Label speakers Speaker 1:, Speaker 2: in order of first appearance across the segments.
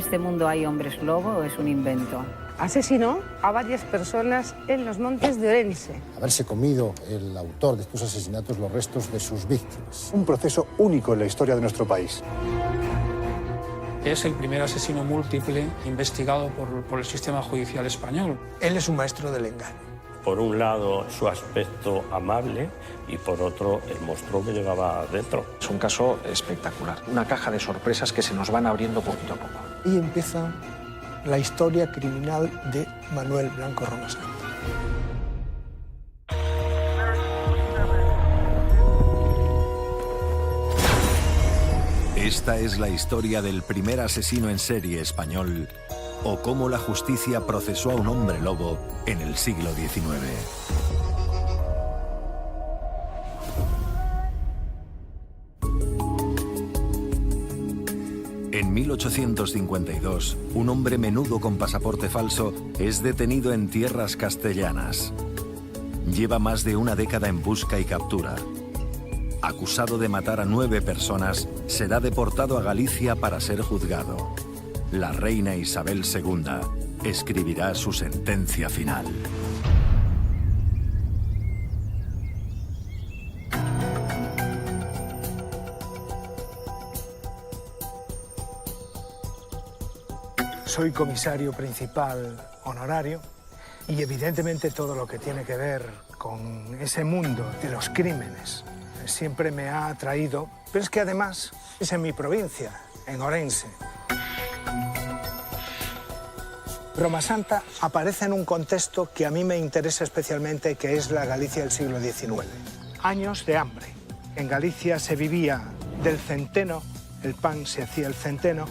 Speaker 1: este mundo hay hombres lobo o es un invento?
Speaker 2: Asesinó a varias personas en los montes de Orense.
Speaker 3: Haberse comido el autor de estos asesinatos los restos de sus víctimas.
Speaker 4: Un proceso único en la historia de nuestro país.
Speaker 5: Es el primer asesino múltiple investigado por el sistema judicial español.
Speaker 6: Él es un maestro del engaño.
Speaker 7: Por un lado, su aspecto amable y por otro, el monstruo que llevaba dentro.
Speaker 8: Es un caso espectacular, una caja de sorpresas que se nos van abriendo poquito a poco.
Speaker 6: Y empieza la historia criminal de Manuel Blanco Roma-Santa.
Speaker 9: Esta es la historia del primer asesino en serie español o cómo la justicia procesó a un hombre lobo en el siglo XIX. En 1852, un hombre menudo con pasaporte falso es detenido en tierras castellanas. Lleva más de una década en busca y captura. Acusado de matar a 9 personas, será deportado a Galicia para ser juzgado. La reina Isabel II escribirá su sentencia final.
Speaker 6: Soy comisario principal honorario y evidentemente todo lo que tiene que ver con ese mundo de los crímenes siempre me ha atraído, pero es que además es en mi provincia, en Orense. Roma-Santa aparece en un contexto que a mí me interesa especialmente, que es la Galicia del siglo XIX. Años de hambre. En Galicia se vivía del centeno, el pan se hacía el centeno,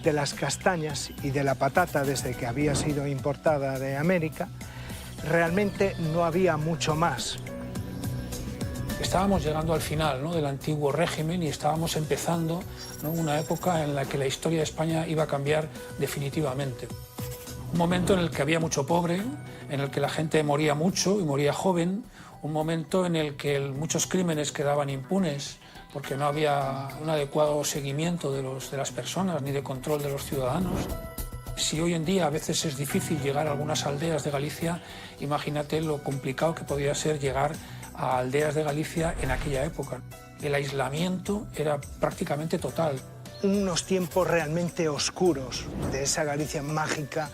Speaker 6: de las castañas y de la patata desde que había sido importada de América. Realmente no había mucho más.
Speaker 5: Estábamos llegando al final, ¿no?, del antiguo régimen y estábamos empezando, ¿no?, una época en la que la historia de España iba a cambiar definitivamente. Un momento en el que había mucho pobre, en el que la gente moría mucho y moría joven, un momento en el que muchos crímenes quedaban impunes porque no había un adecuado seguimiento de las personas ni de control de los ciudadanos. Si hoy en día a veces es difícil llegar a algunas aldeas de Galicia, imagínate lo complicado que podía ser llegar a aldeas de Galicia en aquella época. El aislamiento era prácticamente total.
Speaker 6: Unos tiempos realmente oscuros de esa Galicia mágica,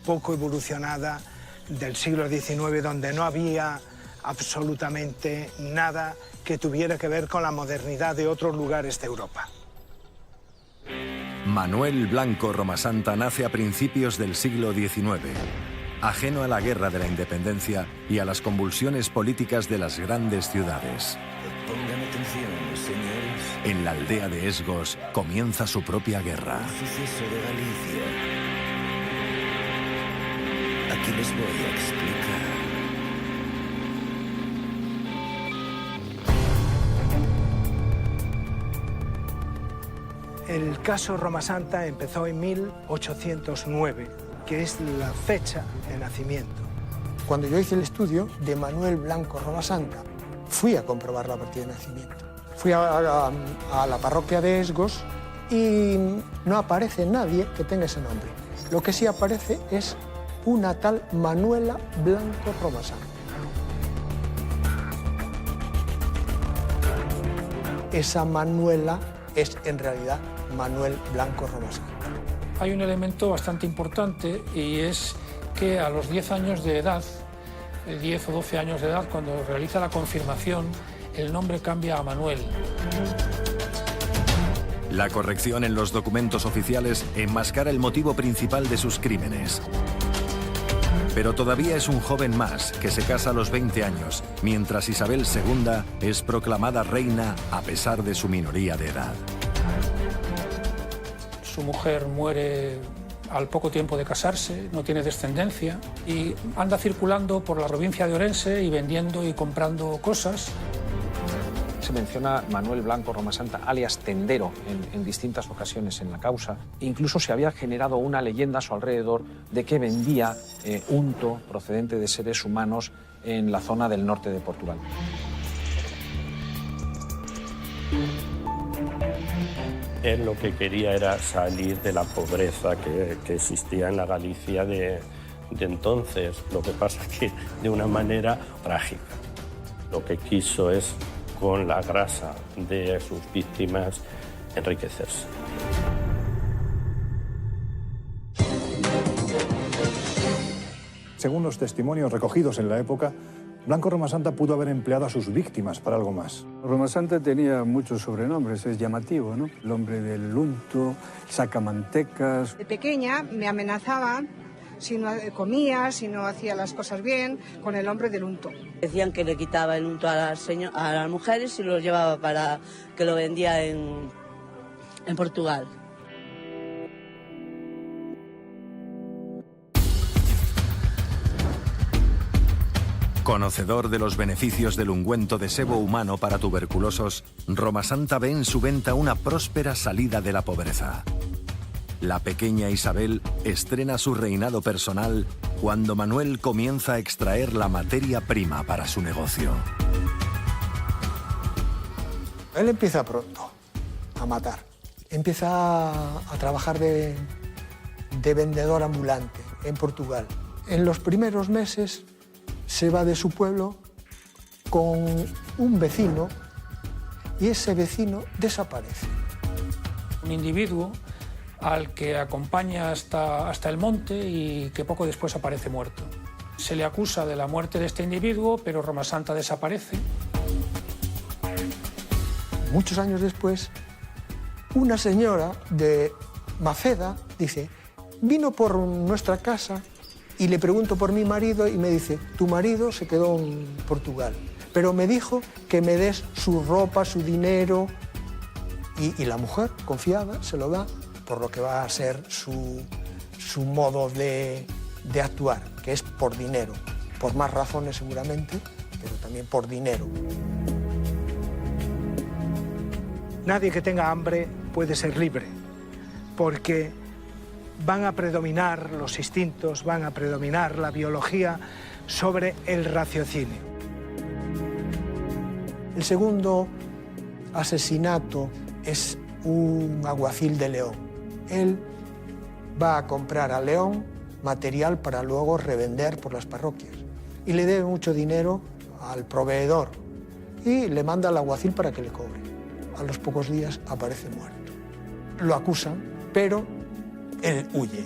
Speaker 6: poco evolucionada, del siglo XIX, donde no había absolutamente nada que tuviera que ver con la modernidad de otros lugares de Europa.
Speaker 9: Manuel Blanco Roma-Santa nace a principios del siglo XIX, ajeno a la guerra de la independencia y a las convulsiones políticas de las grandes ciudades.
Speaker 10: Pongan atención, señores.
Speaker 9: En la aldea de Esgos comienza su propia guerra.
Speaker 10: Un suceso de Galicia. Aquí les voy a explicar.
Speaker 6: El caso Roma-Santa empezó en 1809, que es la fecha de nacimiento. Cuando yo hice el estudio de Manuel Blanco Roma-Santa, fui a comprobar la partida de nacimiento. Fui a la parroquia de Esgos y no aparece nadie que tenga ese nombre. Lo que sí aparece es una tal Manuela Blanco Roma-Santa. Esa Manuela es en realidad Manuel Blanco Roma-Santa.
Speaker 5: Hay un elemento bastante importante y es que a los 10 años de edad, 10 o 12 años de edad, cuando realiza la confirmación, el nombre cambia a Manuel.
Speaker 9: La corrección en los documentos oficiales enmascara el motivo principal de sus crímenes. Pero todavía es un joven más que se casa a los 20 años, mientras Isabel II es proclamada reina a pesar de su minoría de edad.
Speaker 5: Su mujer muere al poco tiempo de casarse, no tiene descendencia y anda circulando por la provincia de Orense y vendiendo y comprando cosas.
Speaker 8: Se menciona Manuel Blanco Roma-Santa, alias Tendero, en distintas ocasiones en la causa. Incluso se había generado una leyenda a su alrededor de que vendía unto procedente de seres humanos en la zona del norte de Portugal.
Speaker 7: Él lo que quería era salir de la pobreza que existía en la Galicia de entonces. Lo que pasa es que de una manera trágica. Lo que quiso es, con la grasa de sus víctimas, enriquecerse.
Speaker 4: Según los testimonios recogidos en la época, Blanco Romasanta pudo haber empleado a sus víctimas para algo más.
Speaker 11: Romasanta tenía muchos sobrenombres, es llamativo, ¿no? El hombre del unto, sacamantecas.
Speaker 2: De pequeña me amenazaban si no comía, si no hacía las cosas bien, con el hombre del unto.
Speaker 12: Decían que le quitaba el unto a las mujeres y lo llevaba para que lo vendía en Portugal.
Speaker 9: Conocedor de los beneficios del ungüento de sebo humano para tuberculosos, Romasanta ve en su venta una próspera salida de la pobreza. La pequeña Isabel estrena su reinado personal cuando Manuel comienza a extraer la materia prima para su negocio.
Speaker 6: Él empieza pronto a matar. Empieza a trabajar de vendedor ambulante en Portugal. En los primeros meses se va de su pueblo con un vecino y ese vecino desaparece.
Speaker 5: Un individuo al que acompaña hasta el monte y que poco después aparece muerto. Se le acusa de la muerte de este individuo, pero Romasanta desaparece.
Speaker 6: Muchos años después, una señora de Mafeda dice, vino por nuestra casa y le pregunto por mi marido y me dice, tu marido se quedó en Portugal, pero me dijo que me des su ropa, su dinero, y la mujer, confiada, se lo da, por lo que va a ser su modo de actuar, que es por dinero, por más razones seguramente, pero también por dinero. Nadie que tenga hambre puede ser libre, porque van a predominar los instintos, van a predominar la biología sobre el raciocinio. El segundo asesinato es un alguacil de León. Él va a comprar a León material para luego revender por las parroquias y le debe mucho dinero al proveedor y le manda al alguacil para que le cobre. A los pocos días aparece muerto. Lo acusan, pero él huye.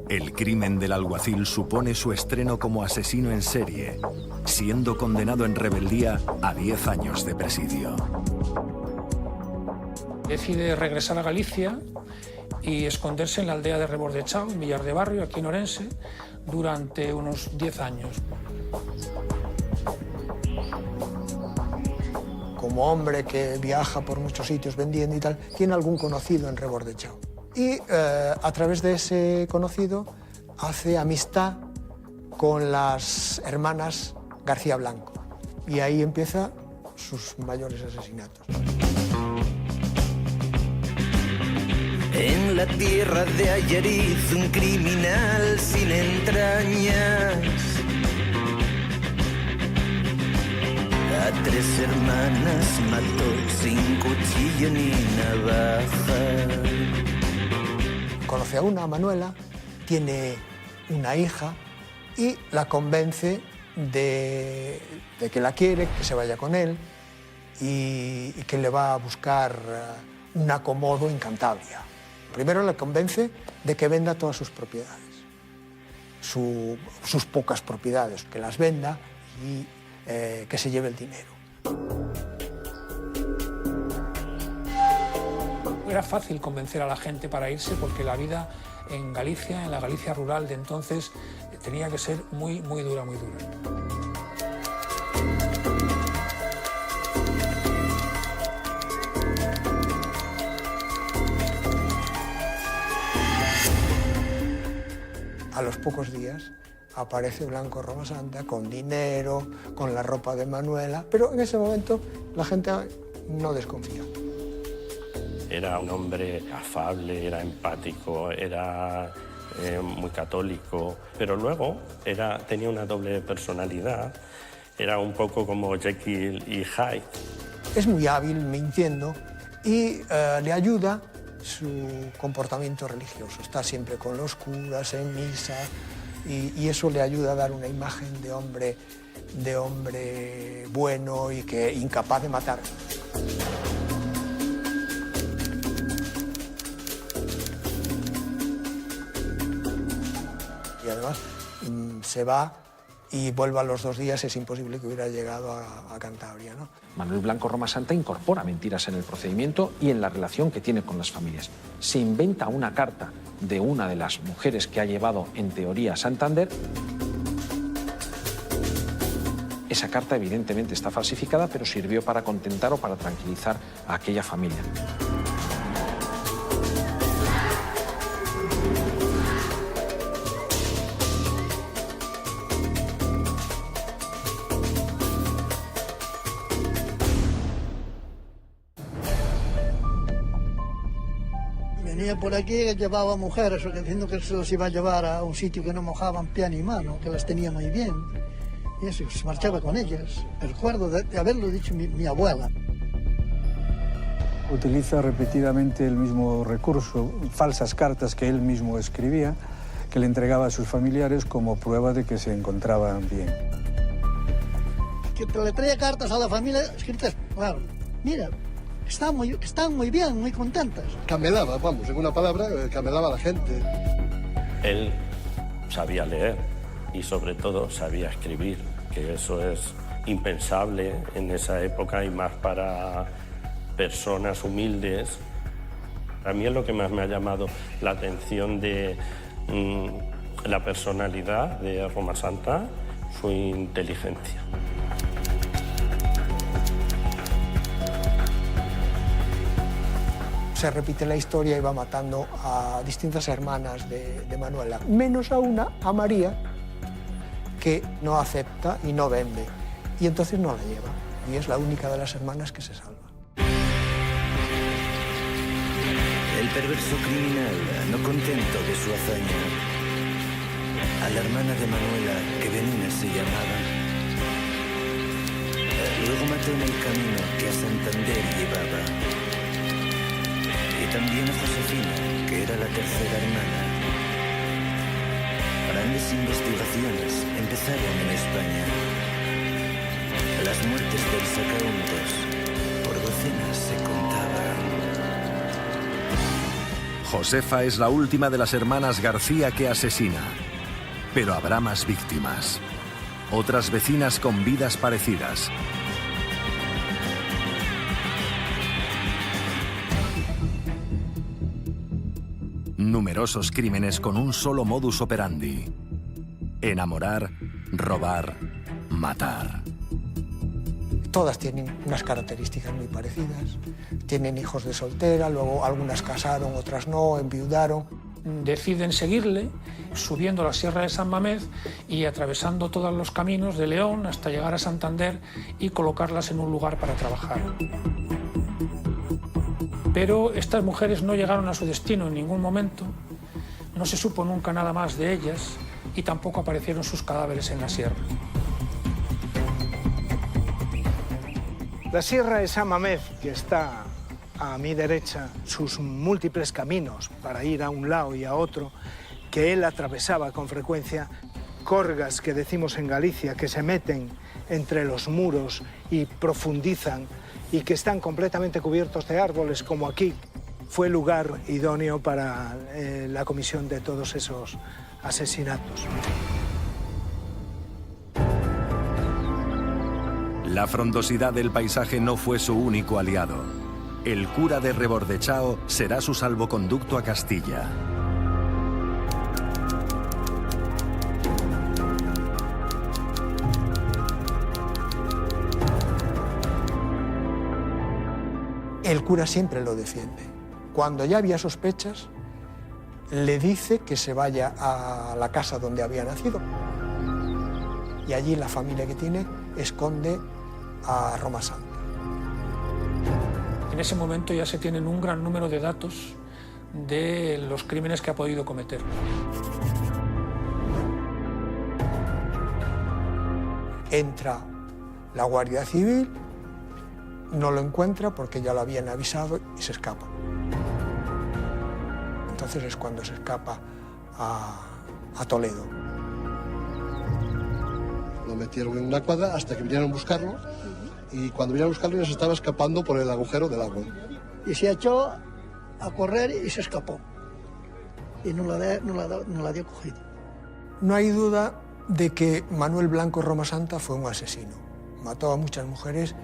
Speaker 9: El crimen del alguacil supone su estreno como asesino en serie, siendo condenado en rebeldía a 10 años de presidio.
Speaker 5: Decide regresar a Galicia y esconderse en la aldea de Rebordechao, en Villar de Barrio, aquí en Orense, durante unos 10 años.
Speaker 6: Como hombre que viaja por muchos sitios vendiendo y tal, tiene algún conocido en Rebordechao. Y a través de ese conocido hace amistad con las hermanas García Blanco. Y ahí empieza sus mayores asesinatos.
Speaker 10: En la tierra de Ayariz, un criminal sin entrañas. A 3 hermanas mató sin cuchillo ni navaja.
Speaker 6: Conoce a una, Manuela, tiene una hija y la convence de que la quiere, que se vaya con él y que le va a buscar un acomodo en Cantabria. Primero le convence de que venda todas sus propiedades, sus pocas propiedades, que las venda y que se lleve el dinero.
Speaker 5: Era fácil convencer a la gente para irse porque la vida en Galicia, en la Galicia rural de entonces, tenía que ser muy, muy dura, muy dura.
Speaker 6: A los pocos días aparece Blanco Romasanta con dinero, con la ropa de Manuela, pero en ese momento la gente no desconfía.
Speaker 7: Era un hombre afable, era empático, era muy católico, pero luego tenía una doble personalidad, era un poco como Jekyll y Hyde.
Speaker 6: Es muy hábil mintiendo y le ayuda su comportamiento religioso. Está siempre con los curas, en misa, y eso le ayuda a dar una imagen de hombre bueno y incapaz de matar. Y además se va y vuelve a los 2 días, es imposible que hubiera llegado a Cantabria, ¿no?
Speaker 8: Manuel Blanco Roma Santa incorpora mentiras en el procedimiento y en la relación que tiene con las familias. Se inventa una carta de una de las mujeres que ha llevado, en teoría, a Santander. Esa carta evidentemente está falsificada, pero sirvió para contentar o para tranquilizar a aquella familia.
Speaker 13: Venía por aquí que llevaba mujeres, diciendo que se los iba a llevar a un sitio que no mojaban pie ni mano, que las tenía muy bien. Y eso, se marchaba con ellas. Recuerdo de haberlo dicho mi abuela.
Speaker 11: Utiliza repetidamente el mismo recurso, falsas cartas que él mismo escribía, que le entregaba a sus familiares como prueba de que se encontraban bien.
Speaker 13: Que le traía cartas a la familia escritas, claro, mira, están muy bien, muy contentas.
Speaker 14: Camelaba, vamos, en una palabra, camelaba a la gente.
Speaker 7: Él sabía leer y sobre todo sabía escribir, que eso es impensable en esa época y más para personas humildes. A mí es lo que más me ha llamado la atención de la personalidad de Roma Santa, su inteligencia.
Speaker 6: Se repite la historia y va matando a distintas hermanas de Manuela, menos a una, a María, que no acepta y no vende, y entonces no la lleva, y es la única de las hermanas que se salva.
Speaker 10: El perverso criminal, no contento de su hazaña, a la hermana de Manuela, que Benina se llamaba, luego mató en el camino que a Santander llevaba. Y también a Josefina, que era la tercera hermana. Grandes investigaciones empezaron en España. Las muertes del sacauntos por docenas se contaban.
Speaker 9: Josefa es la última de las hermanas García que asesina. Pero habrá más víctimas. Otras vecinas con vidas parecidas. Numerosos crímenes con un solo modus operandi: enamorar, robar, matar.
Speaker 6: Todas tienen unas características muy parecidas. Tienen hijos de soltera, luego algunas casaron, otras no, enviudaron.
Speaker 5: Deciden seguirle, subiendo la Sierra de San Mamés y atravesando todos los caminos de León hasta llegar a Santander y colocarlas en un lugar para trabajar. Pero estas mujeres no llegaron a su destino en ningún momento, no se supo nunca nada más de ellas y tampoco aparecieron sus cadáveres en la sierra.
Speaker 6: La Sierra de San Mamés, que está a mi derecha, sus múltiples caminos para ir a un lado y a otro, que él atravesaba con frecuencia, corgas que decimos en Galicia, que se meten entre los muros y profundizan, y que están completamente cubiertos de árboles, como aquí, fue lugar idóneo para la comisión de todos esos asesinatos.
Speaker 9: La frondosidad del paisaje no fue su único aliado. El cura de Rebordechao será su salvoconducto a Castilla.
Speaker 6: El cura siempre lo defiende. Cuando ya había sospechas, le dice que se vaya a la casa donde había nacido. Y allí la familia que tiene esconde a Roma Santa.
Speaker 5: En ese momento ya se tienen un gran número de datos de los crímenes que ha podido cometer.
Speaker 6: Entra la Guardia Civil, no lo encuentra porque ya lo habían avisado y se escapa. Entonces es cuando se escapa a Toledo.
Speaker 14: Lo metieron en una cuadra hasta que vinieron a buscarlo y cuando vinieron a buscarlo ya se estaba escapando por el agujero del agua.
Speaker 13: Y se echó a correr y se escapó. Y no la dio cogido.
Speaker 6: No hay duda de que Manuel Blanco Romasanta fue un asesino. Mató a muchas mujeres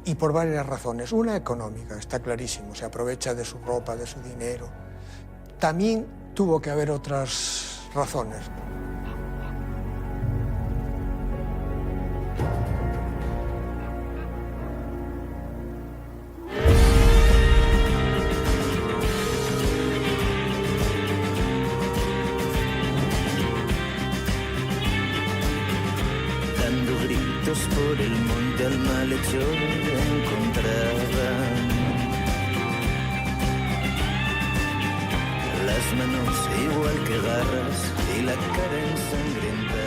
Speaker 6: y por varias razones. Una económica, está clarísimo, se aprovecha de su ropa, de su dinero. También tuvo que haber otras razones.
Speaker 10: Dando gritos por el monte al malhechor encontraban las manos igual que garras y la cara ensangrentada.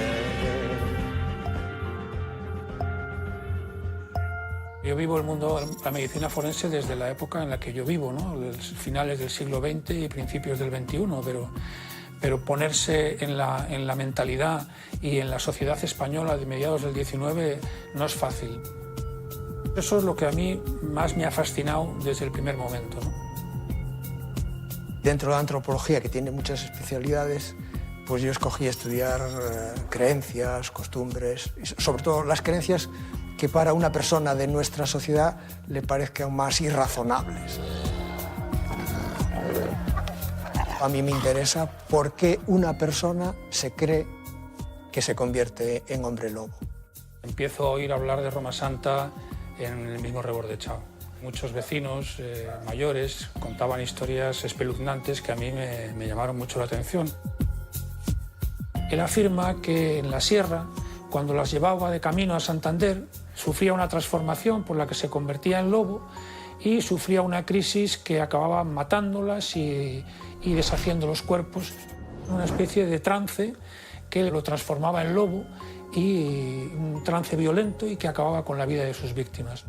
Speaker 5: Yo vivo el mundo de la medicina forense desde la época en la que yo vivo, ¿no? Finales del siglo XX y principios del XXI, pero ponerse en la mentalidad y en la sociedad española de mediados del XIX no es fácil. Eso es lo que a mí más me ha fascinado desde el primer momento, ¿no?
Speaker 6: Dentro de la antropología, que tiene muchas especialidades, pues yo escogí estudiar creencias, costumbres, y sobre todo las creencias que para una persona de nuestra sociedad le parezcan más irrazonables. A mí me interesa por qué una persona se cree que se convierte en hombre lobo.
Speaker 5: Empiezo a oír hablar de Romasanta en el mismo Rebordechao. Muchos vecinos mayores contaban historias espeluznantes que a mí me llamaron mucho la atención. Él afirma que en la sierra, cuando las llevaba de camino a Santander, sufría una transformación por la que se convertía en lobo y sufría una crisis que acababa matándolas y deshaciendo los cuerpos. Una especie de trance que lo transformaba en lobo y un trance violento y que acababa con la vida de sus víctimas.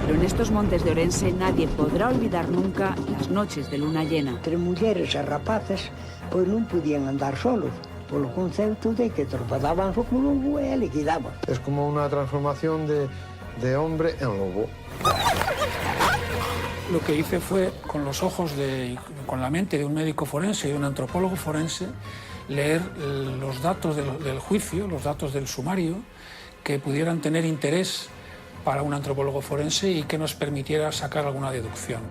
Speaker 15: Pero en estos montes de Orense nadie podrá olvidar nunca las noches de luna llena.
Speaker 16: Entre mulleres e rapaces, pois non podían andar solos, polo concepto de que tropezaban co lobo e liquidaban.
Speaker 14: Es como una transformación de hombre en lobo.
Speaker 5: Lo que hice fue, con los ojos con la mente de un médico forense y de un antropólogo forense, leer los datos del juicio, los datos del sumario, que pudieran tener interés para un antropólogo forense y que nos permitiera sacar alguna deducción.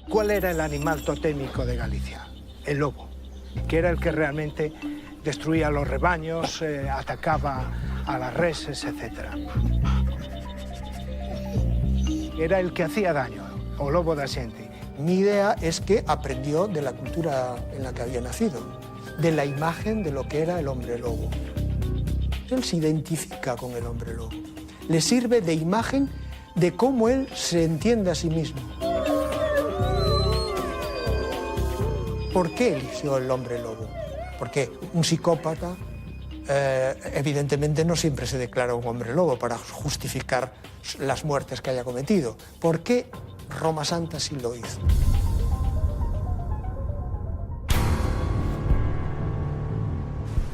Speaker 6: ¿Cuál era el animal totémico de Galicia? El lobo, que era el que realmente destruía los rebaños, atacaba a las reses, etc. Era el que hacía daño, o lobo da xente. Mi idea es que aprendió de la cultura en la que había nacido, de la imagen de lo que era el hombre lobo. Él se identifica con el hombre lobo, le sirve de imagen de cómo él se entiende a sí mismo. ¿Por qué eligió el hombre lobo? Porque un psicópata, evidentemente, no siempre se declara un hombre lobo para justificar las muertes que haya cometido. ¿Por qué Romasanta sí lo hizo?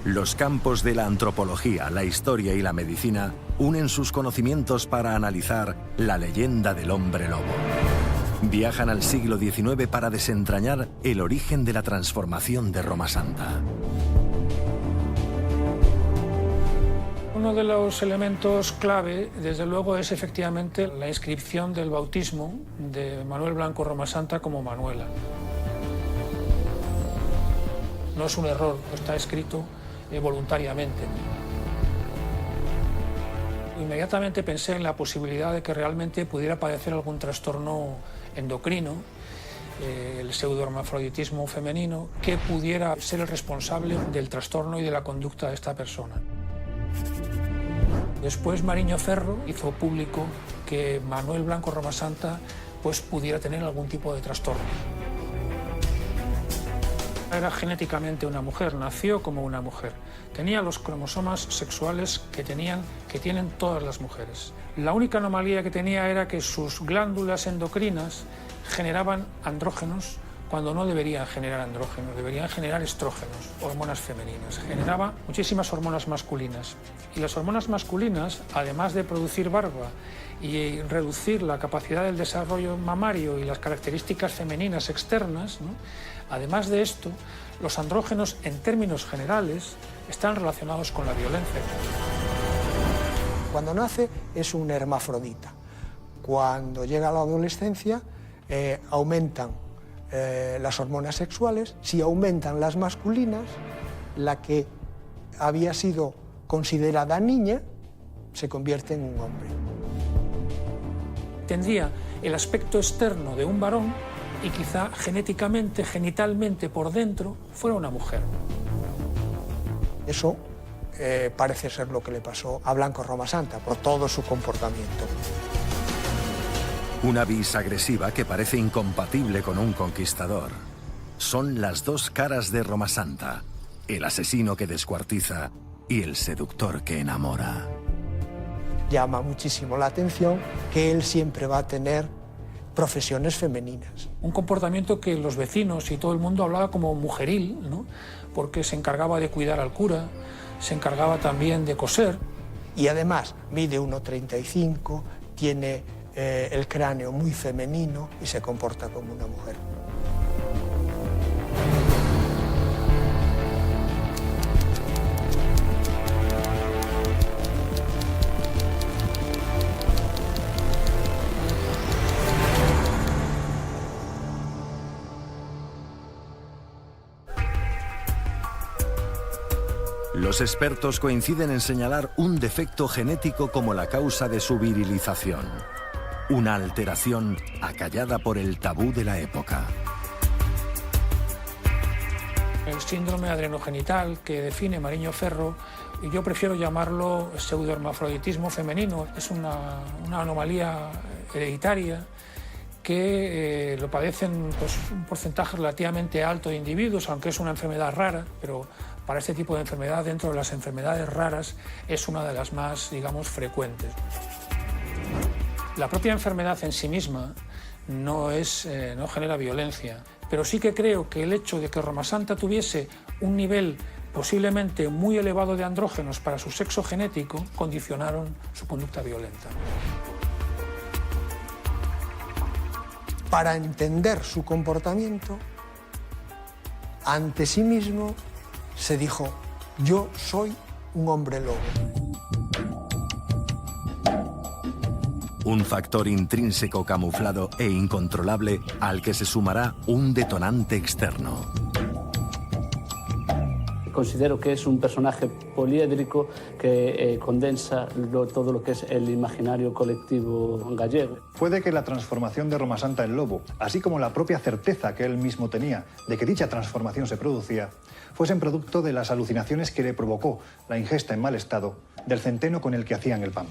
Speaker 9: Los campos de la antropología, la historia y la medicina unen sus conocimientos para analizar la leyenda del hombre lobo. Viajan al siglo XIX para desentrañar el origen de la transformación de Romasanta.
Speaker 5: Uno de los elementos clave, desde luego, es efectivamente la inscripción del bautismo de Manuel Blanco Romasanta como Manuela. No es un error, está escrito voluntariamente. Inmediatamente pensé en la posibilidad de que realmente pudiera padecer algún trastorno endocrino, el pseudohermafroditismo femenino, que pudiera ser el responsable del trastorno y de la conducta de esta persona. Después Mariño Ferro hizo público que Manuel Blanco Romasanta pues pudiera tener algún tipo de trastorno. Era genéticamente una mujer, nació como una mujer. Tenía los cromosomas sexuales que tienen todas las mujeres. La única anomalía que tenía era que sus glándulas endocrinas generaban andrógenos cuando no deberían generar andrógenos, deberían generar estrógenos, hormonas femeninas. Generaba muchísimas hormonas masculinas. Y las hormonas masculinas, además de producir barba y reducir la capacidad del desarrollo mamario y las características femeninas externas, ¿no? Además de esto, los andrógenos, en términos generales, están relacionados con la violencia.
Speaker 6: Cuando nace es un hermafrodita. Cuando llega a la adolescencia aumentan las hormonas sexuales. Si aumentan las masculinas, la que había sido considerada niña se convierte en un hombre.
Speaker 5: Tendría el aspecto externo de un varón y quizá genéticamente, genitalmente por dentro, fuera una mujer.
Speaker 6: Eso parece ser lo que le pasó a Blanco Romasanta por todo su comportamiento.
Speaker 9: Una vis agresiva que parece incompatible con un conquistador. Son las dos caras de Romasanta, el asesino que descuartiza y el seductor que enamora.
Speaker 6: Llama muchísimo la atención que él siempre va a tener profesiones femeninas.
Speaker 5: Un comportamiento que los vecinos y todo el mundo hablaba como mujeril, ¿no? Porque se encargaba de cuidar al cura, se encargaba también de coser.
Speaker 6: Y además mide 1,35, tiene el cráneo muy femenino y se comporta como una mujer.
Speaker 9: Los expertos coinciden en señalar un defecto genético como la causa de su virilización. Una alteración acallada por el tabú de la época.
Speaker 5: El síndrome adrenogenital que define Mariño Ferro, y yo prefiero llamarlo pseudohermafroditismo femenino, es una anomalía hereditaria que lo padecen pues, un porcentaje relativamente alto de individuos, aunque es una enfermedad rara, pero para este tipo de enfermedad, dentro de las enfermedades raras, es una de las más, digamos, frecuentes. La propia enfermedad en sí misma no genera violencia, pero sí que creo que el hecho de que Romasanta tuviese un nivel posiblemente muy elevado de andrógenos para su sexo genético condicionaron su conducta violenta.
Speaker 6: Para entender su comportamiento, ante sí mismo se dijo: yo soy un hombre lobo.
Speaker 9: Un factor intrínseco camuflado e incontrolable al que se sumará un detonante externo.
Speaker 17: Considero que es un personaje poliédrico que condensa todo lo que es el imaginario colectivo gallego.
Speaker 4: Puede que la transformación de Romasanta en lobo, así como la propia certeza que él mismo tenía de que dicha transformación se producía, fuesen producto de las alucinaciones que le provocó la ingesta en mal estado del centeno con el que hacían el pan.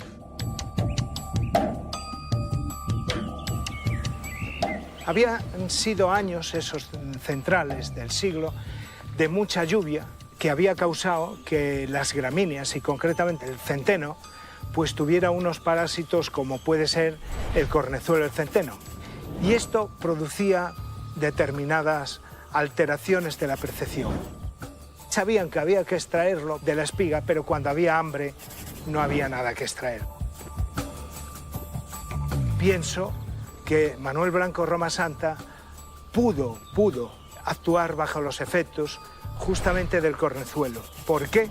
Speaker 6: Habían sido años esos centrales del siglo de mucha lluvia que había causado que las gramíneas y concretamente el centeno pues tuviera unos parásitos como puede ser el cornezuelo del centeno. Y esto producía determinadas alteraciones de la percepción. Sabían que había que extraerlo de la espiga, pero cuando había hambre no había nada que extraer. Pienso que Manuel Blanco Romasanta pudo actuar bajo los efectos justamente del cornezuelo. ¿Por qué?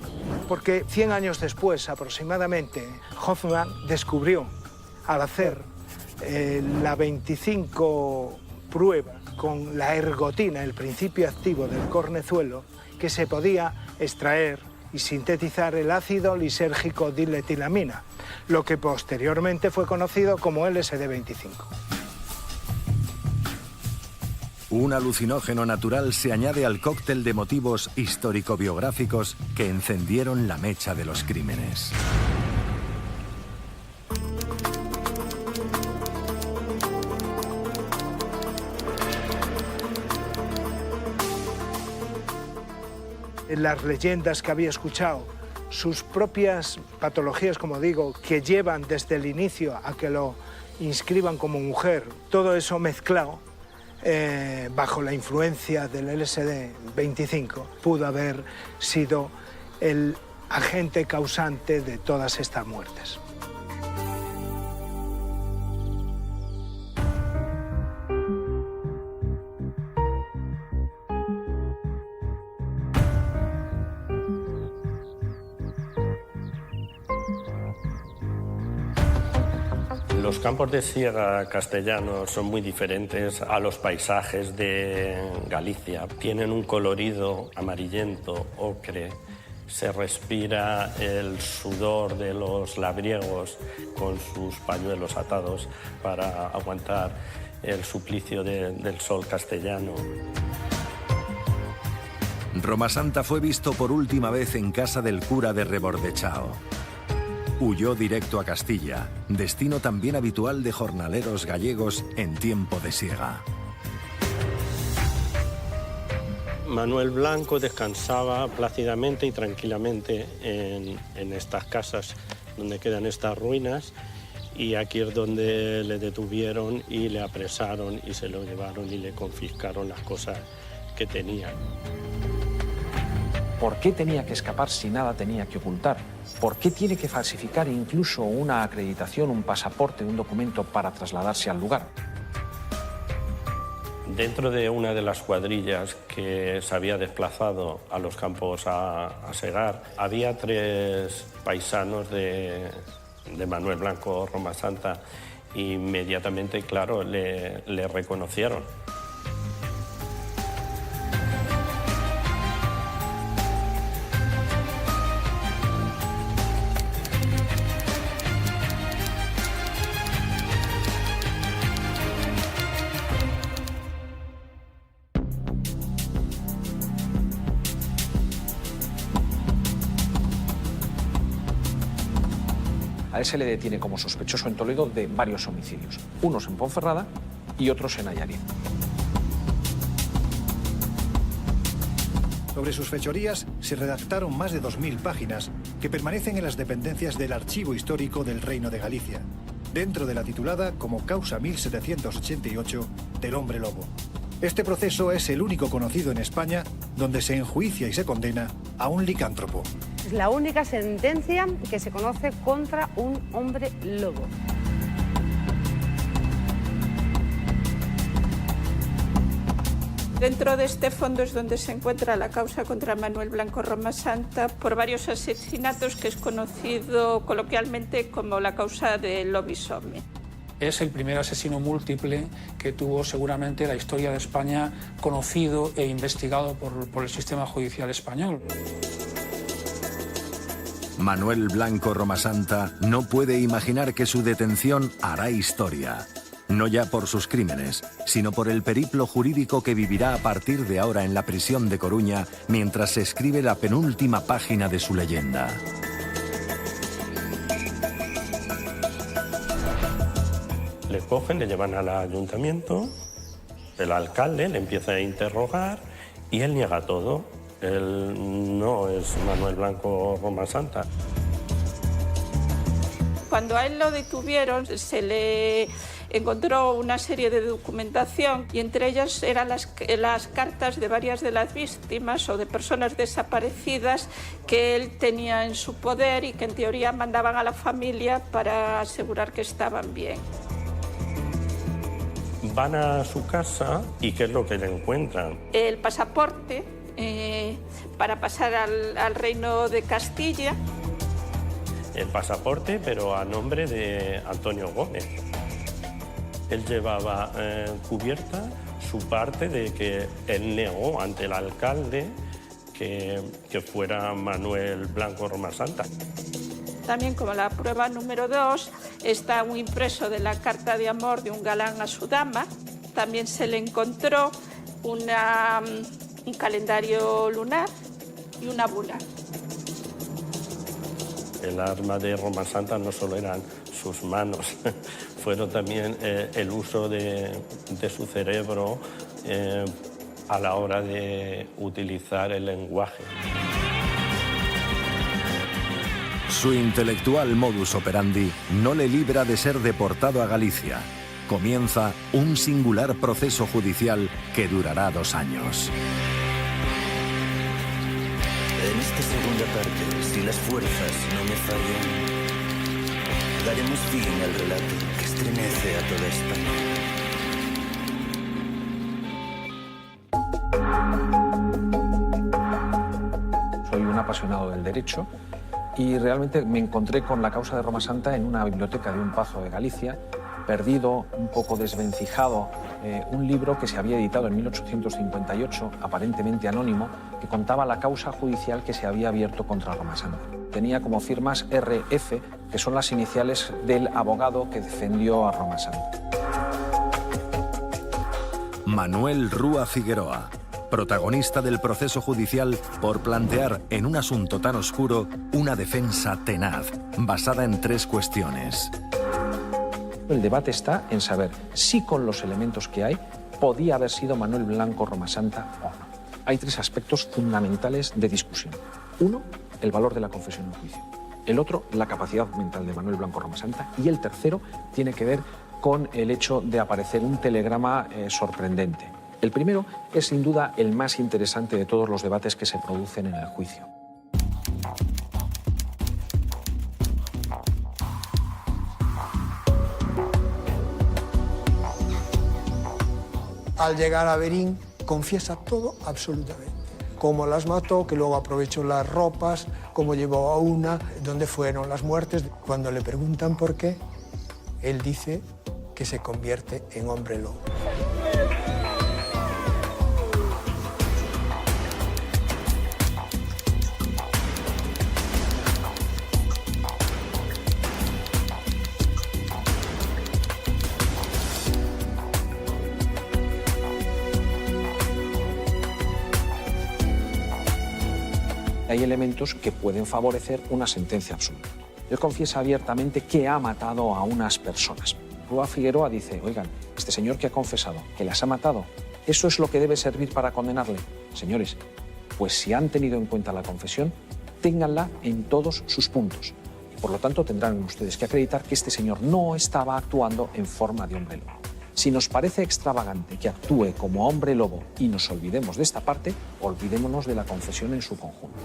Speaker 6: Porque 100 años después, aproximadamente, Hoffmann descubrió, al hacer la 25 prueba con la ergotina, el principio activo del cornezuelo, que se podía extraer y sintetizar el ácido lisérgico diletilamina, lo que posteriormente fue conocido como LSD-25.
Speaker 9: Un alucinógeno natural se añade al cóctel de motivos histórico-biográficos que encendieron la mecha de los crímenes.
Speaker 6: Las leyendas que había escuchado, sus propias patologías, como digo, que llevan desde el inicio a que lo inscriban como mujer, todo eso mezclado bajo la influencia del LSD-25, pudo haber sido el agente causante de todas estas muertes.
Speaker 7: Los campos de siega castellanos son muy diferentes a los paisajes de Galicia. Tienen un colorido amarillento, ocre. Se respira el sudor de los labriegos con sus pañuelos atados para aguantar el suplicio del sol castellano.
Speaker 9: Roma Santa fue visto por última vez en casa del cura de Rebordechao. Huyó directo a Castilla, destino también habitual de jornaleros gallegos en tiempo de siega.
Speaker 7: Manuel Blanco descansaba plácidamente y tranquilamente en estas casas donde quedan estas ruinas, y aquí es donde le detuvieron y le apresaron y se lo llevaron y le confiscaron las cosas que tenía.
Speaker 8: ¿Por qué tenía que escapar si nada tenía que ocultar? ¿Por qué tiene que falsificar incluso una acreditación, un pasaporte, un documento para trasladarse al lugar?
Speaker 7: Dentro de una de las cuadrillas que se había desplazado a los campos a segar, había 3 paisanos de Manuel Blanco Roma Santa. Inmediatamente, claro, le reconocieron.
Speaker 8: A él se le detiene como sospechoso en Toledo de varios homicidios, unos en Ponferrada y otros en Nayarit.
Speaker 4: Sobre sus fechorías se redactaron más de 2000 páginas que permanecen en las dependencias del Archivo Histórico del Reino de Galicia, dentro de la titulada como Causa 1788 del Hombre Lobo. Este proceso es el único conocido en España donde se enjuicia y se condena a un licántropo.
Speaker 18: Es la única sentencia que se conoce contra un hombre lobo.
Speaker 19: Dentro de este fondo es donde se encuentra la causa contra Manuel Blanco Roma Santa por varios asesinatos que es conocido coloquialmente como la causa de Lobisome.
Speaker 5: Es el primer asesino múltiple que tuvo seguramente la historia de España conocido e investigado por el sistema judicial español.
Speaker 9: Manuel Blanco Roma Santa no puede imaginar que su detención hará historia. No ya por sus crímenes, sino por el periplo jurídico que vivirá a partir de ahora en la prisión de Coruña mientras se escribe la penúltima página de su leyenda.
Speaker 7: Le cogen, le llevan al ayuntamiento, el alcalde le empieza a interrogar y él niega todo. Él no es Manuel Blanco Roma Santa.
Speaker 19: Cuando a él lo detuvieron, se le encontró una serie de documentación y entre ellas eran las cartas de varias de las víctimas o de personas desaparecidas que él tenía en su poder y que en teoría mandaban a la familia para asegurar que estaban bien.
Speaker 7: Van a su casa y ¿qué es lo que le encuentran?
Speaker 19: El pasaporte para pasar al Reino de Castilla.
Speaker 7: El pasaporte, pero a nombre de Antonio Gómez. Él llevaba cubierta su parte de que él negó ante el alcalde que fuera Manuel Blanco Romasanta.
Speaker 19: También, como la prueba número 2, está un impreso de la carta de amor de un galán a su dama. También se le encontró un calendario lunar y una bula.
Speaker 7: El arma de Romasanta no solo eran sus manos, fueron también el uso de su cerebro a la hora de utilizar el lenguaje.
Speaker 9: Su intelectual modus operandi no le libra de ser deportado a Galicia. Comienza un singular proceso judicial que durará 2 años.
Speaker 10: En esta segunda parte, si las fuerzas no me fallan, daremos fin al relato que estremece a toda España.
Speaker 8: Soy un apasionado del derecho y realmente me encontré con la causa de Romasanta en una biblioteca de un pazo de Galicia, perdido, un poco desvencijado, un libro que se había editado en 1858, aparentemente anónimo, que contaba la causa judicial que se había abierto contra Romasanta. Tenía como firmas RF, que son las iniciales del abogado que defendió a Romasanta.
Speaker 9: Manuel Rúa Figueroa, protagonista del proceso judicial por plantear en un asunto tan oscuro una defensa tenaz, basada en 3 cuestiones.
Speaker 8: El debate está en saber si con los elementos que hay podía haber sido Manuel Blanco Romasanta o no. Hay 3 aspectos fundamentales de discusión. 1, el valor de la confesión en juicio. El otro, la capacidad mental de Manuel Blanco Romasanta. Y el tercero tiene que ver con el hecho de aparecer un telegrama sorprendente. El primero es sin duda el más interesante de todos los debates que se producen en el juicio.
Speaker 6: Al llegar a Berín, confiesa todo absolutamente. Cómo las mató, que luego aprovechó las ropas, cómo llevó a una, dónde fueron las muertes. Cuando le preguntan por qué, él dice que se convierte en hombre lobo.
Speaker 8: Hay elementos que pueden favorecer una sentencia absoluta. Él confiesa abiertamente que ha matado a unas personas. Rúa Figueroa dice, oigan, este señor que ha confesado que las ha matado, ¿eso es lo que debe servir para condenarle? Señores, pues si han tenido en cuenta la confesión, ténganla en todos sus puntos. Y por lo tanto tendrán ustedes que acreditar que este señor no estaba actuando en forma de hombre lobo. Si nos parece extravagante que actúe como hombre lobo y nos olvidemos de esta parte, olvidémonos de la confesión en su conjunto.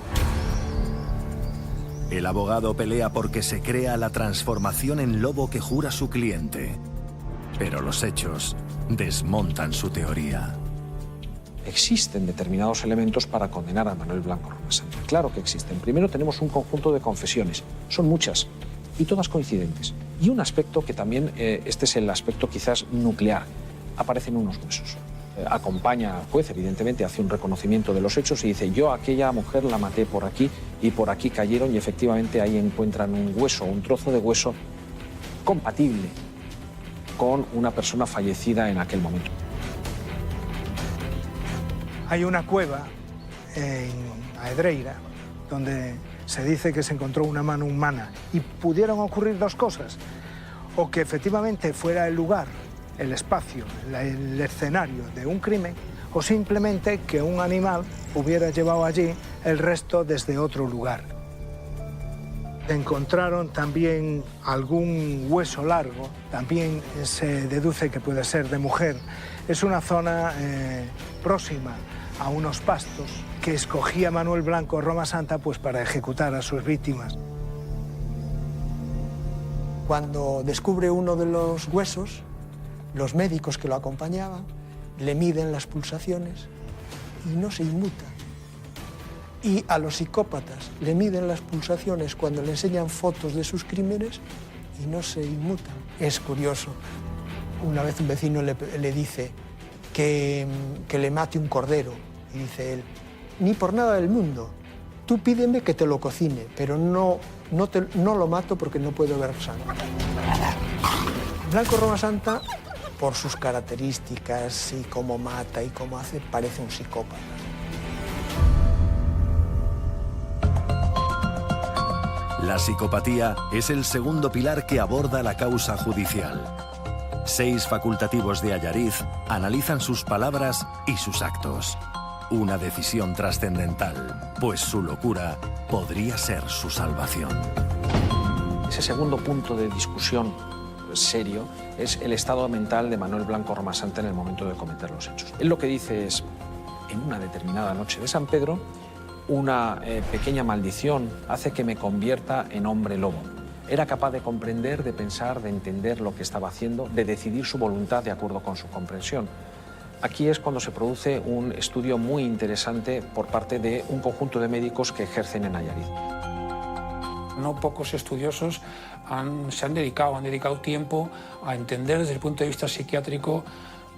Speaker 9: El abogado pelea porque se crea la transformación en lobo que jura su cliente. Pero los hechos desmontan su teoría.
Speaker 8: Existen determinados elementos para condenar a Manuel Blanco Romasanta. Claro que existen. Primero tenemos un conjunto de confesiones. Son muchas y todas coincidentes. Y un aspecto que también, este es el aspecto quizás nuclear, aparecen unos huesos. Acompaña al juez, evidentemente, hace un reconocimiento de los hechos y dice, yo a aquella mujer la maté por aquí y por aquí cayeron, y efectivamente ahí encuentran un hueso, un trozo de hueso compatible con una persona fallecida en aquel momento.
Speaker 6: Hay una cueva en Aedreira donde se dice que se encontró una mano humana y pudieron ocurrir 2 cosas. O que efectivamente fuera el lugar, el espacio, el escenario de un crimen, o simplemente que un animal hubiera llevado allí el resto desde otro lugar. Encontraron también algún hueso largo, también se deduce que puede ser de mujer. Es una zona próxima a unos pastos que escogía Manuel Blanco Romasanta pues para ejecutar a sus víctimas. Cuando descubre uno de los huesos, los médicos que lo acompañaban le miden las pulsaciones y no se inmuta. Y a los psicópatas le miden las pulsaciones cuando le enseñan fotos de sus crímenes y no se inmutan. Es curioso. Una vez un vecino le dice que le mate un cordero y dice él, ni por nada del mundo. Tú pídeme que te lo cocine, pero no lo mato porque no puedo ver sangre. Blanco Romasanta, por sus características y cómo mata y cómo hace, parece un psicópata.
Speaker 9: La psicopatía es el segundo pilar que aborda la causa judicial. 6 facultativos de Allariz analizan sus palabras y sus actos. Una decisión trascendental, pues su locura podría ser su salvación.
Speaker 8: Ese segundo punto de discusión serio es el estado mental de Manuel Blanco Romasanta en el momento de cometer los hechos. Él lo que dice es, en una determinada noche de San Pedro, una pequeña maldición hace que me convierta en hombre lobo. Era capaz de comprender, de pensar, de entender lo que estaba haciendo, de decidir su voluntad de acuerdo con su comprensión. Aquí es cuando se produce un estudio muy interesante por parte de un conjunto de médicos que ejercen en Allariz.
Speaker 5: No pocos estudiosos se han dedicado tiempo a entender desde el punto de vista psiquiátrico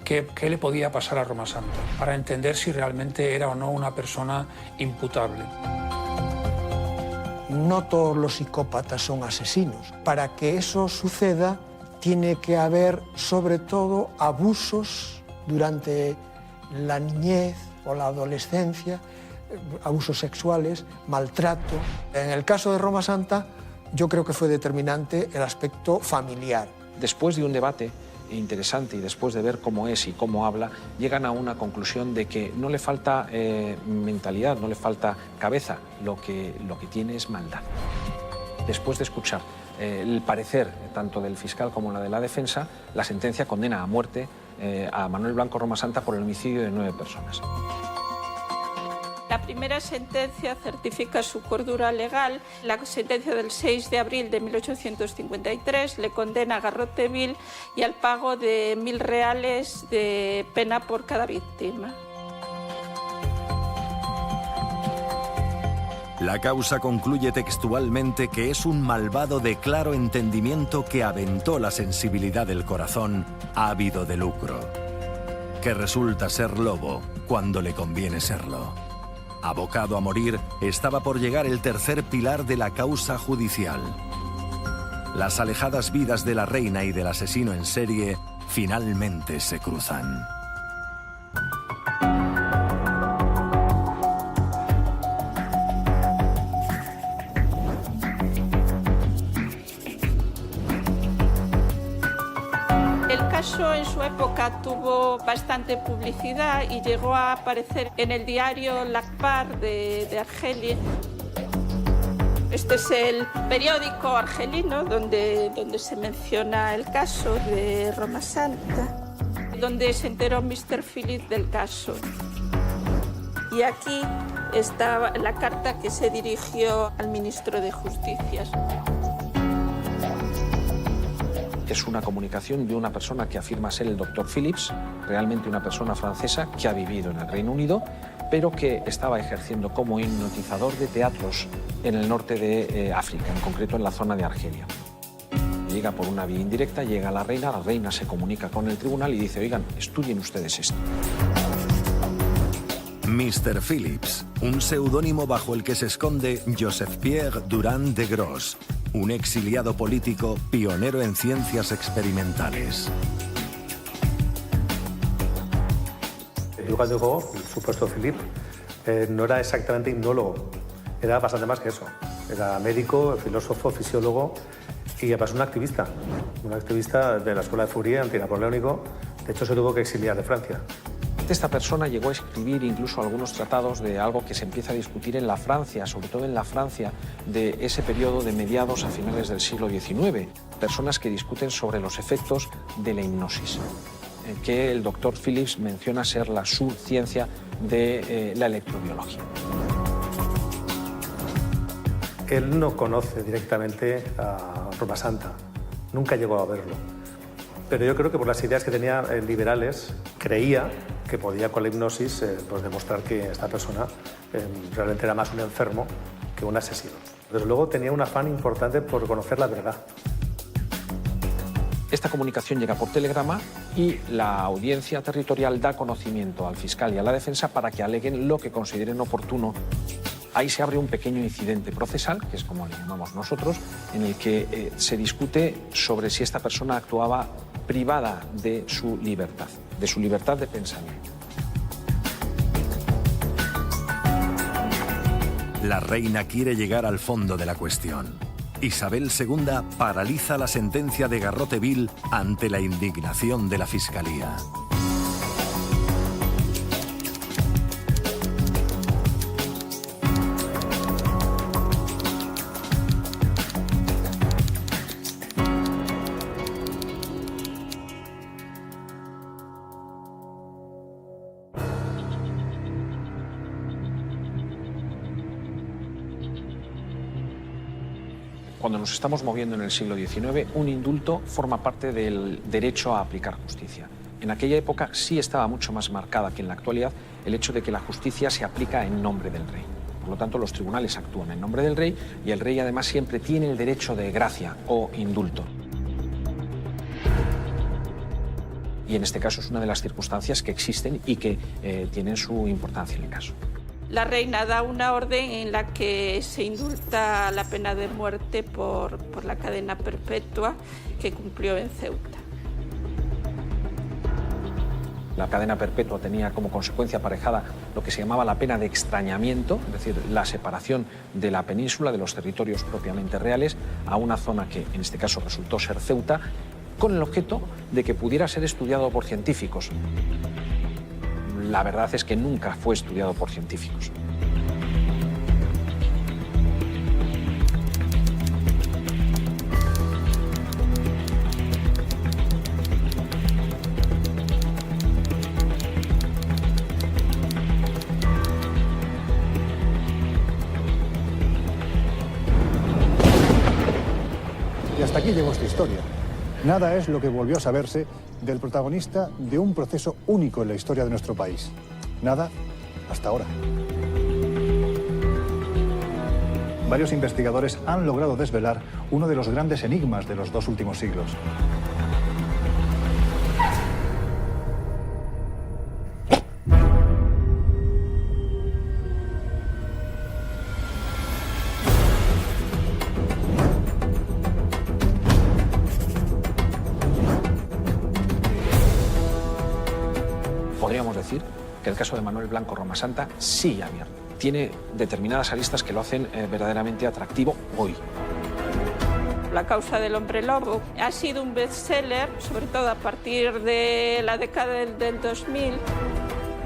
Speaker 5: qué le podía pasar a Romasanta, para entender si realmente era o no una persona imputable.
Speaker 6: No todos los psicópatas son asesinos. Para que eso suceda, tiene que haber, sobre todo, abusos durante la niñez o la adolescencia, abusos sexuales, maltrato. En el caso de Romasanta, yo creo que fue determinante el aspecto familiar.
Speaker 8: Después de un debate interesante y después de ver cómo es y cómo habla, llegan a una conclusión de que no le falta mentalidad, no le falta cabeza, lo que tiene es maldad. Después de escuchar el parecer tanto del fiscal como la de la defensa, la sentencia condena a muerte a Manuel Blanco Romasanta por el homicidio de 9 personas.
Speaker 19: La primera sentencia certifica su cordura legal. La sentencia del 6 de abril de 1853 le condena a garrote vil y al pago de 1.000 reales de pena por cada víctima.
Speaker 9: La causa concluye textualmente que es un malvado de claro entendimiento que aventó la sensibilidad del corazón ávido de lucro, que resulta ser lobo cuando le conviene serlo. Abocado a morir, estaba por llegar el tercer pilar de la causa judicial. Las alejadas vidas de la reina y del asesino en serie finalmente se cruzan.
Speaker 19: En su época tuvo bastante publicidad y llegó a aparecer en el diario L'Akhbar de Argelia. Este es el periódico argelino donde se menciona el caso de Romasanta, donde se enteró Mr. Phillips del caso. Y aquí está la carta que se dirigió al ministro de Justicia.
Speaker 8: Es una comunicación de una persona que afirma ser el doctor Phillips, realmente una persona francesa que ha vivido en el Reino Unido, pero que estaba ejerciendo como hipnotizador de teatros en el norte de África, en concreto en la zona de Argelia. Llega por una vía indirecta, llega a la reina se comunica con el tribunal y dice, oigan, estudien ustedes esto.
Speaker 9: Mr. Phillips, un seudónimo bajo el que se esconde Joseph-Pierre Durand de Gros, un exiliado político pionero en ciencias experimentales.
Speaker 20: Durand de Gros, el supuesto Philippe, no era exactamente hipnólogo, era bastante más que eso. Era médico, filósofo, fisiólogo y además un activista de la escuela de Fourier, antinapoleónico. De hecho, se tuvo que exiliar de Francia.
Speaker 8: Esta persona llegó a escribir incluso algunos tratados de algo que se empieza a discutir en la Francia, sobre todo en la Francia de ese periodo de mediados a finales del siglo XIX. Personas que discuten sobre los efectos de la hipnosis, que el doctor Phillips menciona ser la subciencia de la electrobiología.
Speaker 20: Él no conoce directamente a Romasanta, nunca llegó a verlo. Pero yo creo que por las ideas que tenía liberales, creía que podía con la hipnosis pues demostrar que esta persona realmente era más un enfermo que un asesino. Desde luego tenía un afán importante por conocer la verdad.
Speaker 8: Esta comunicación llega por telegrama y la audiencia territorial da conocimiento al fiscal y a la defensa para que aleguen lo que consideren oportuno. Ahí se abre un pequeño incidente procesal, que es como le llamamos nosotros, en el que se discute sobre si esta persona actuaba privada de su libertad de pensamiento.
Speaker 9: La reina quiere llegar al fondo de la cuestión. Isabel II paraliza la sentencia de Garrote Vil ante la indignación de la Fiscalía.
Speaker 8: Cuando nos estamos moviendo en el siglo XIX, un indulto forma parte del derecho a aplicar justicia. En aquella época sí estaba mucho más marcada que en la actualidad el hecho de que la justicia se aplica en nombre del rey. Por lo tanto, los tribunales actúan en nombre del rey y el rey además siempre tiene el derecho de gracia o indulto. Y en este caso es una de las circunstancias que existen y que tienen su importancia en el caso.
Speaker 19: La reina da una orden en la que se indulta la pena de muerte por la cadena perpetua que cumplió en Ceuta.
Speaker 8: La cadena perpetua tenía como consecuencia aparejada lo que se llamaba la pena de extrañamiento, es decir, la separación de la península, de los territorios propiamente reales, a una zona que en este caso resultó ser Ceuta, con el objeto de que pudiera ser estudiado por científicos. La verdad es que nunca fue estudiado por científicos.
Speaker 4: Y hasta aquí llegó esta historia. Nada es lo que volvió a saberse del protagonista de un proceso único en la historia de nuestro país. Nada hasta ahora. Varios investigadores han logrado desvelar uno de los grandes enigmas de los 2 últimos siglos.
Speaker 8: Podríamos decir que el caso de Manuel Blanco Romasanta sigue abierto. Tiene determinadas aristas que lo hacen verdaderamente atractivo hoy.
Speaker 19: La causa del hombre lobo ha sido un bestseller, sobre todo a partir de la década del 2000.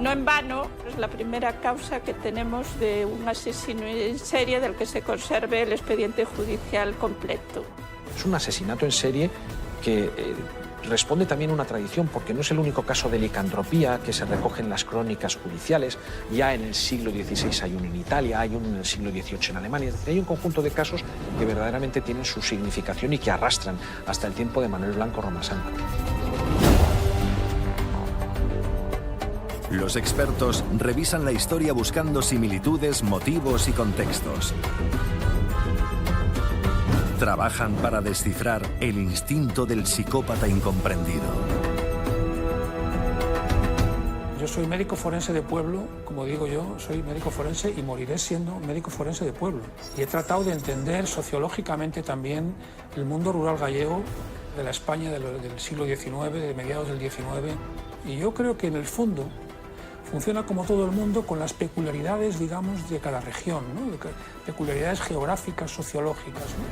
Speaker 19: No en vano, es la primera causa que tenemos de un asesino en serie del que se conserve el expediente judicial completo.
Speaker 8: Es un asesinato en serie que responde también a una tradición, porque no es el único caso de licantropía que se recoge en las crónicas judiciales. Ya en el siglo XVI hay uno en Italia, hay uno en el siglo XVIII en Alemania. Es decir, hay un conjunto de casos que verdaderamente tienen su significación y que arrastran hasta el tiempo de Manuel Blanco Romasanta.
Speaker 9: Los expertos revisan la historia buscando similitudes, motivos y contextos. Trabajan para descifrar el instinto del psicópata incomprendido.
Speaker 5: Yo soy médico forense de pueblo, como digo yo, soy médico forense y moriré siendo médico forense de pueblo. Y he tratado de entender sociológicamente también el mundo rural gallego de la España del siglo XIX, de mediados del XIX. Y yo creo que en el fondo funciona como todo el mundo, con las peculiaridades, digamos, de cada región, ¿no? Peculiaridades geográficas, sociológicas, ¿no?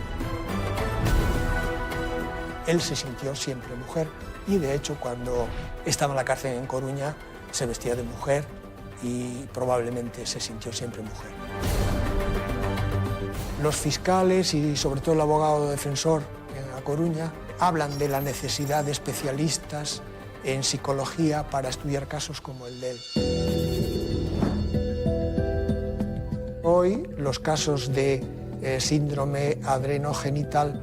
Speaker 6: Él se sintió siempre mujer y, de hecho, cuando estaba en la cárcel en Coruña, se vestía de mujer y probablemente se sintió siempre mujer. Los fiscales y, sobre todo, el abogado defensor en La Coruña hablan de la necesidad de especialistas en psicología para estudiar casos como el de él. Hoy los casos de síndrome adrenogenital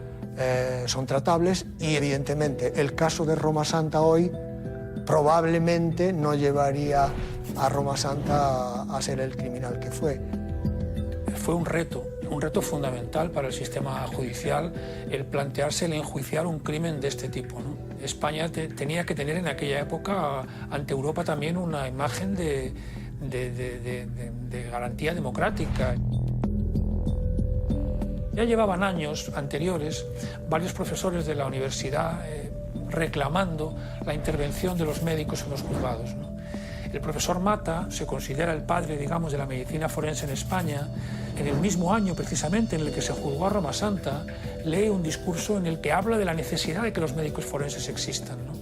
Speaker 6: son tratables y, evidentemente, el caso de Romasanta hoy probablemente no llevaría a Romasanta a ser el criminal que fue.
Speaker 5: Fue un reto fundamental para el sistema judicial el plantearse el enjuiciar un crimen de este tipo, ¿no? España tenía que tener en aquella época ante Europa también una imagen de garantía democrática. Ya llevaban años anteriores varios profesores de la universidad reclamando la intervención de los médicos en los juzgados, ¿no? El profesor Mata se considera el padre, digamos, de la medicina forense en España. En el mismo año, precisamente, en el que se juzgó a Roma Santa, lee un discurso en el que habla de la necesidad de que los médicos forenses existan, ¿no?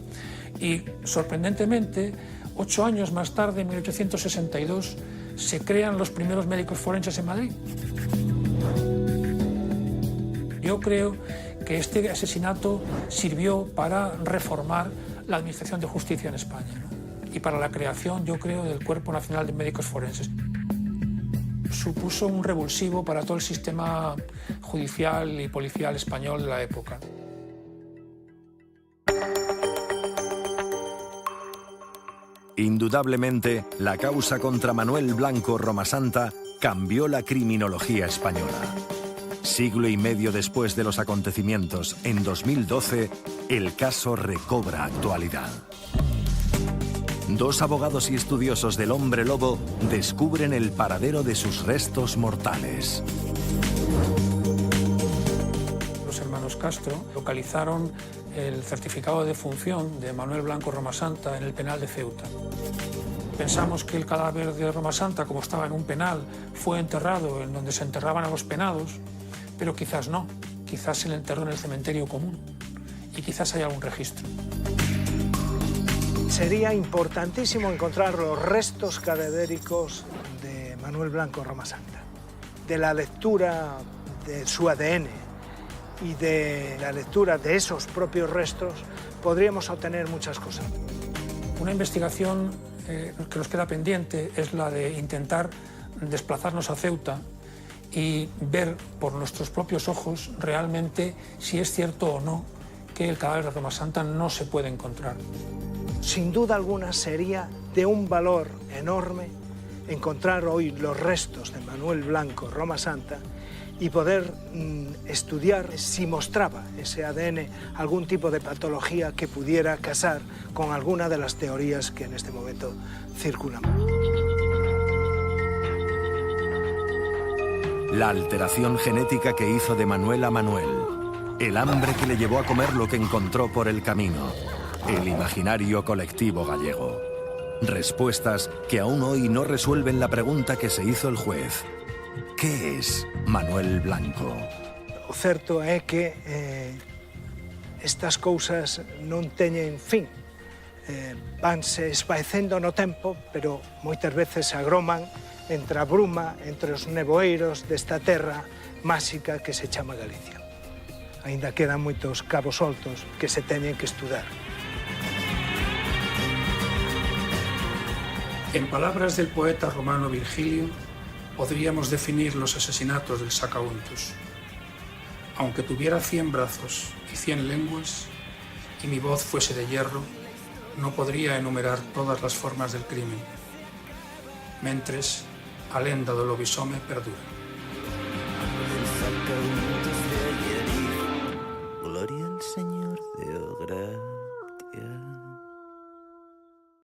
Speaker 5: Y, sorprendentemente, 8 años más tarde, en 1862, se crean los primeros médicos forenses en Madrid. Yo creo que este asesinato sirvió para reformar la administración de justicia en España, ¿no? Y para la creación, yo creo, del Cuerpo Nacional de Médicos Forenses. Supuso un revulsivo para todo el sistema judicial y policial español de la época.
Speaker 9: Indudablemente, la causa contra Manuel Blanco Roma Santa cambió la criminología española. Siglo y medio después de los acontecimientos, en 2012, el caso recobra actualidad. 2 abogados y estudiosos del hombre lobo descubren el paradero de sus restos mortales.
Speaker 5: Los hermanos Castro localizaron el certificado de defunción de Manuel Blanco Roma Santa en el penal de Ceuta. Pensamos que el cadáver de Roma Santa, como estaba en un penal, fue enterrado en donde se enterraban a los penados, pero quizás no, quizás se le enterró en el cementerio común y quizás haya algún registro.
Speaker 6: Sería importantísimo encontrar los restos cadavéricos de Manuel Blanco Roma Santa. De la lectura de su ADN y de la lectura de esos propios restos podríamos obtener muchas cosas.
Speaker 5: Una investigación que nos queda pendiente es la de intentar desplazarnos a Ceuta y ver por nuestros propios ojos realmente si es cierto o no que el cadáver de Roma Santa no se puede encontrar.
Speaker 6: Sin duda alguna sería de un valor enorme encontrar hoy los restos de Manuel Blanco Roma Santa y poder estudiar si mostraba ese ADN algún tipo de patología que pudiera casar con alguna de las teorías que en este momento circulan.
Speaker 9: La alteración genética que hizo de Manuel a Manuel, el hambre que le llevó a comer lo que encontró por el camino, el imaginario colectivo gallego. Respuestas que aún hoy no resuelven la pregunta que se hizo el juez. ¿Qué es Manuel Blanco?
Speaker 6: O certo é que estas cousas non teñen fin. Vanse espaecendo no tempo, pero moitas veces se agroman entre a bruma, entre os nevoeiros desta terra máxica que se chama Galicia. Ainda quedan moitos cabos soltos que se teñen que estudar.
Speaker 5: En palabras del poeta romano Virgilio, podríamos definir los asesinatos del Sacauntus. Aunque tuviera 100 brazos y 100 lenguas, y mi voz fuese de hierro, no podría enumerar todas las formas del crimen. Mentres, a lenda do lobisome perdura.